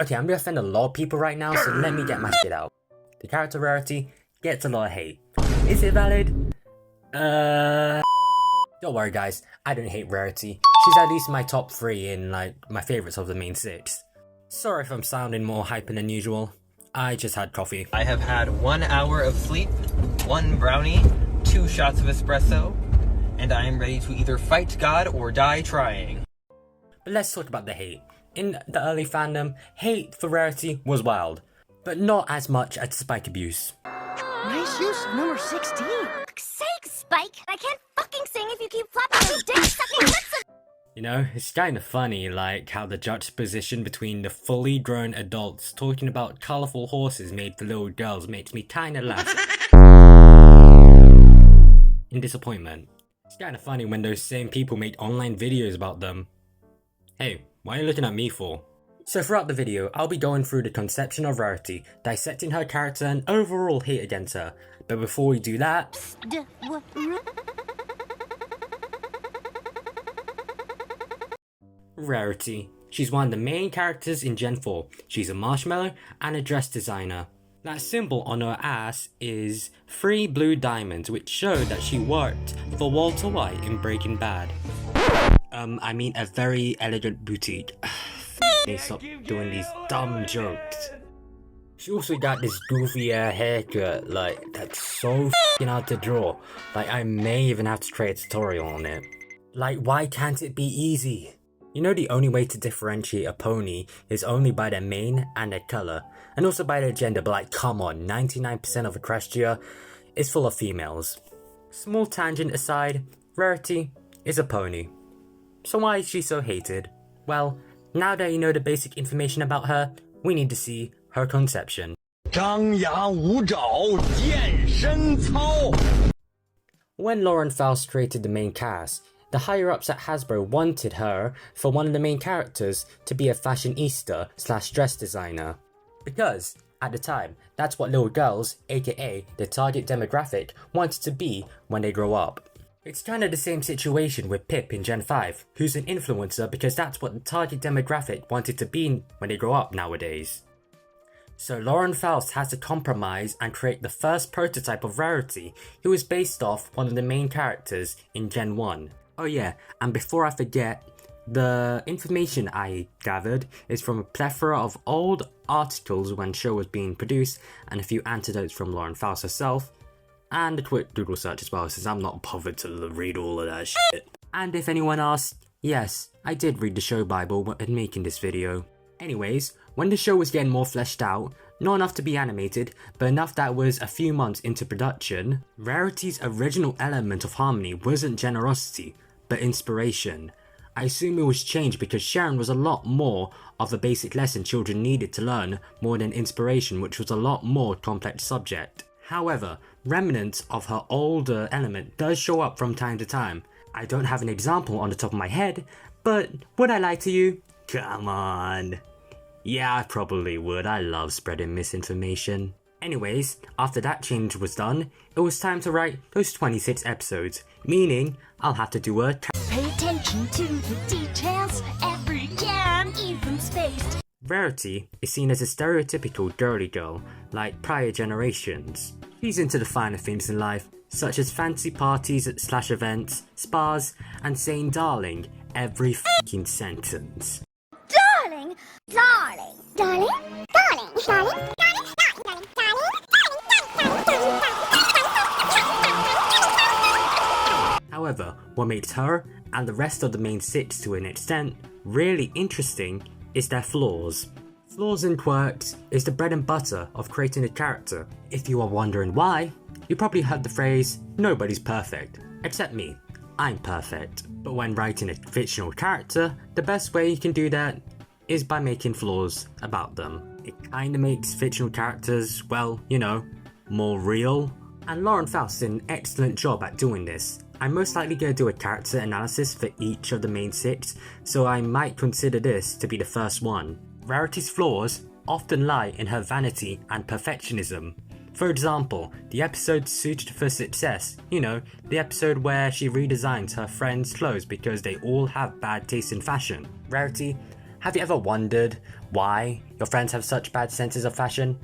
Okay, I'm gonna offend a lot of people right now, so let me get my shit out. The character Rarity gets a lot of hate. Is it valid? Don't worry guys, I don't hate Rarity. She's at least in my top 3 in like my favourites of the main 6. Sorry if I'm sounding more hyper than usual. I just had coffee. I have had 1 hour of sleep, 1 brownie, 2 shots of espresso, and I am ready to either fight God or die trying. But let's talk about the hate. In the early fandom, hate for Rarity was wild, but not as much as Spike abuse. Nice use of number 16. Sake, Spike! I can't fucking sing if you keep flapping those dick-sucking lips. You know, it's kinda funny, like, how the juxtaposition between the fully grown adults talking about colourful horses made for little girls makes me kinda laugh. In disappointment. It's kinda funny when those same people make online videos about them. Hey, why are you looking at me for? So throughout the video, I'll be going through the conception of Rarity, dissecting her character and overall hate against her. But before we do that... Rarity. She's one of the main characters in Gen 4. She's a marshmallow and a dress designer. That symbol on her ass is 3 blue diamonds, which show that she worked for Walter White in Breaking Bad. I mean a very elegant boutique. They stop doing these dumb jokes. She also got this goofy haircut, like, that's so f***ing hard to draw. Like, I may even have to create a tutorial on it. Like, why can't it be easy? You know the only way to differentiate a pony is only by their mane and their colour, and also by their gender, but like, come on, 99% of Equestria is full of females. Small tangent aside, Rarity is a pony. So why is she so hated? Well, now that you know the basic information about her, we need to see her conception. When Lauren Faust created the main cast, the higher-ups at Hasbro wanted her for one of the main characters to be a fashionista / dress designer. Because, at the time, that's what little girls, aka the target demographic, wanted to be when they grow up. It's kinda the same situation with Pip in Gen 5, who's an influencer because that's what the target demographic wanted to be when they grow up nowadays. So Lauren Faust has to compromise and create the first prototype of Rarity, who is based off one of the main characters in Gen 1. Oh yeah, and before I forget, the information I gathered is from a plethora of old articles when the show was being produced, and a few anecdotes from Lauren Faust herself, and a quick Google search as well, since I'm not bothered to read all of that shit. And if anyone asked, yes, I did read the show Bible when making this video. Anyways, when the show was getting more fleshed out, not enough to be animated, but enough that was a few months into production, Rarity's original element of harmony wasn't generosity, but inspiration. I assume it was changed because Sharon was a lot more of a basic lesson children needed to learn more than inspiration, which was a lot more complex subject. However, remnants of her older element does show up from time to time. I don't have an example on the top of my head, but would I lie to you? Come on. Yeah, I probably would. I love spreading misinformation. Anyways, after that change was done, it was time to write those 26 episodes, meaning I'll have to do a Pay attention to the details, every damn even spaced. Rarity is seen as a stereotypical girly girl, like prior generations. She's into the finer things in life, such as fancy parties / events, spas, and saying darling every f***ing sentence. Darling! Darling! Darling! Darling! Darling! However, what makes her, and the rest of the main 6 to an extent, really interesting is their flaws. Flaws and quirks is the bread and butter of creating a character. If you are wondering why, you probably heard the phrase, nobody's perfect, except me, I'm perfect. But when writing a fictional character, the best way you can do that is by making flaws about them. It kinda makes fictional characters, well, you know, more real. And Lauren Faust did an excellent job at doing this. I'm most likely going to do a character analysis for each of the main 6, so I might consider this to be the first one. Rarity's flaws often lie in her vanity and perfectionism. For example, the episode Suited for Success, you know, the episode where she redesigns her friends' clothes because they all have bad taste in fashion. Rarity Have you ever wondered why your friends have such bad senses of fashion?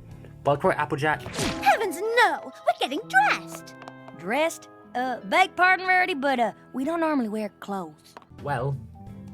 Well, quote Applejack, Heavens no! We're getting dressed! Dressed? Beg pardon, Rarity, but we don't normally wear clothes. well,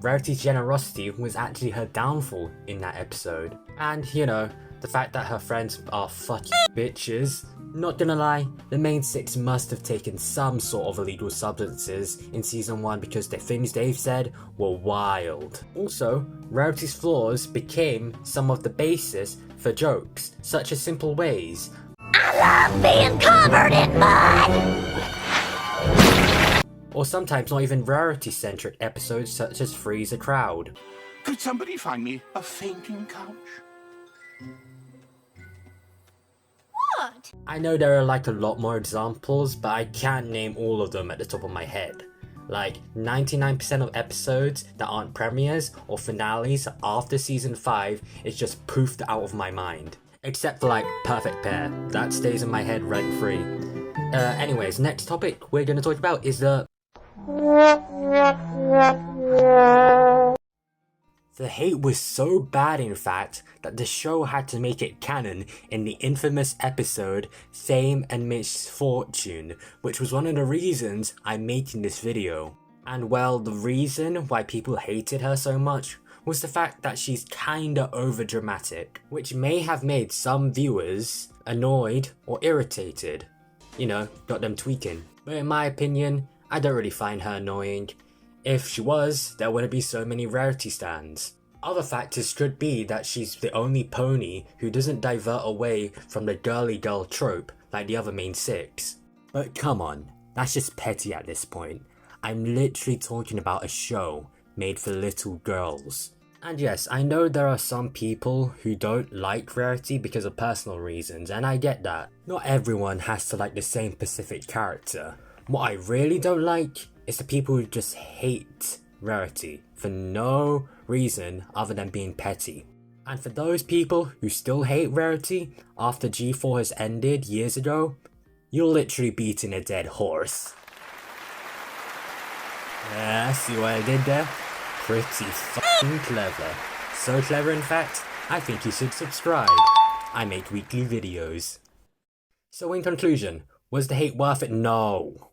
Rarity's generosity was actually her downfall in that episode. And, you know, the fact that her friends are fucking bitches. Not gonna lie, the main six must have taken some sort of illegal substances in season 1 because the things they've said were wild. Also, Rarity's flaws became some of the basis for jokes, such as simple ways. I love being covered in mud! Or sometimes not even Rarity-centric episodes such as Freeze a Crowd. Could somebody find me a fainting couch? What? I know there are like a lot more examples, but I can't name all of them at the top of my head. Like 99% of episodes that aren't premieres or finales after season 5 is just poofed out of my mind. Except for like Perfect Pair, that stays in my head rent free. Anyways, next topic we're gonna talk about is the hate was so bad, in fact, that the show had to make it canon in the infamous episode Fame and Misfortune, which was one of the reasons I'm making this video. And well, the reason why people hated her so much was the fact that she's kinda overdramatic, which may have made some viewers annoyed or irritated. You know, got them tweaking. But in my opinion, I don't really find her annoying. If she was, there wouldn't be so many Rarity stands. Other factors could be that she's the only pony who doesn't divert away from the girly girl trope like the other main six. But come on, that's just petty at this point. I'm literally talking about a show made for little girls. And yes, I know there are some people who don't like Rarity because of personal reasons, and I get that. Not everyone has to like the same specific character. What I really don't like is the people who just hate Rarity for no reason other than being petty. And for those people who still hate Rarity after G4 has ended years ago, you're literally beating a dead horse. Yeah, see what I did there? Pretty fucking clever. So clever in fact, I think you should subscribe. I make weekly videos. So in conclusion, was the hate worth it? No.